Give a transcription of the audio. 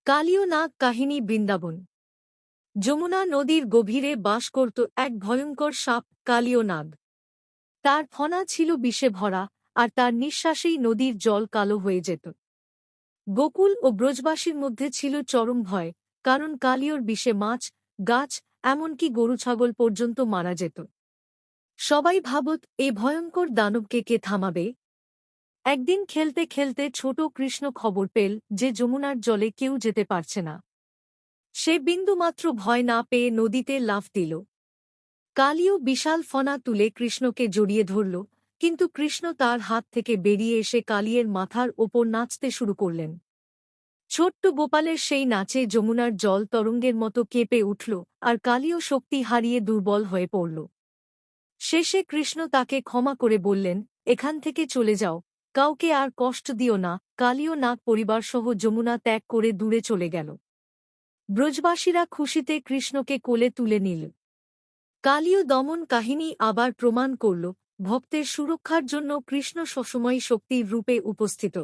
কালীয় নাগ কাহিনী বৃন্দাবন। যমুনা নদীর গভীরে বাস করত এক ভয়ঙ্কর সাপ কালীয় নাগ। তার ফনা ছিল বিষে ভরা, আর তার নিঃশ্বাসেই নদীর জল কালো হয়ে যেত। গোকুল ও ব্রজবাসীর মধ্যে ছিল চরম ভয়, কারণ কালীয়র বিষে মাছ, গাছ, এমনকি গরু ছাগল পর্যন্ত মারা যেত। সবাই ভাবত, এ ভয়ঙ্কর দানবকে কে থামাবে। একদিন খেলতে খেলতে ছোট কৃষ্ণ খবর পেল যে যমুনার জলে কেউ যেতে পারছে না। সে বিন্দুমাত্র ভয় না পেয়ে নদীতে লাফ দিল। কালীয় বিশাল ফনা তুলে কৃষ্ণকে জড়িয়ে ধরল, কিন্তু কৃষ্ণ তার হাত থেকে বেরিয়ে এসে কালীয়ের মাথার ওপর নাচতে শুরু করলেন। ছোট্ট গোপালের সেই নাচে যমুনার জল তরঙ্গের মতো কেঁপে উঠল, আর কালীয় শক্তি হারিয়ে দুর্বল হয়ে পড়ল। শেষে কৃষ্ণ তাকে ক্ষমা করে বললেন, এখান থেকে চলে যাও, কাউকে আর কষ্ট দিও না। কালীয় নাগ পরিবারসহ যমুনা ত্যাগ করে দূরে চলে গেল। ব্রজবাসীরা খুশিতে কৃষ্ণকে কোলে তুলে নিল। কালীয় দমন কাহিনী আবার প্রমাণ করল, ভক্তের সুরক্ষার জন্য কৃষ্ণ সবসময় শক্তির রূপে উপস্থিত।